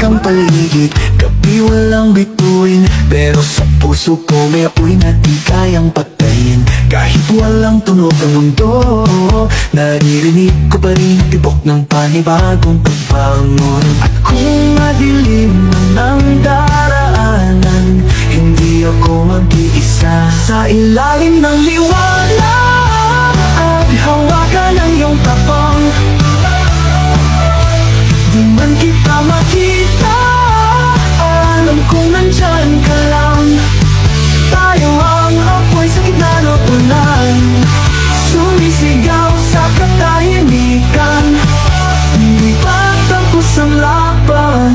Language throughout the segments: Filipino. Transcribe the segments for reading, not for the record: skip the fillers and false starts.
ang paligid, gabi walang bituin, pero sa puso ko may apoy na di kayang patayin. Kahit walang tunog ang mundo, naririnig ko pa rin tibok ng panibagong pagbangon. At kung madilim na ng daraanan, hindi ako mag-iisa. Sa ilalim ng liwanag at hawakan ng iyong tapang, di man kita makita, alam kong nandyan ka lang. Tayo ang apoy sa gitna ng ulan, sumisigaw sa katahimikan, hindi pa tapos ang laban.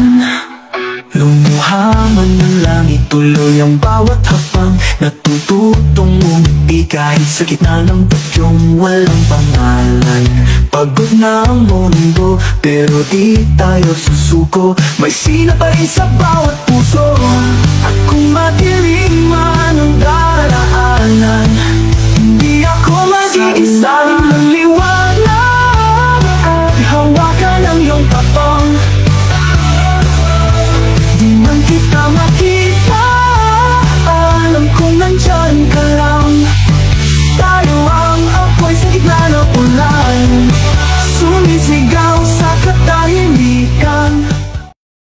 Lumuha man ng langit, tuloy ang bawat hapang, natututong umiti kahit sa gitna ng bagyong walang pangalan. Pagod na ang mundo, pero di tayo susuko, may sina pa rin sa bawat puso. At kung madilim man ang daraan,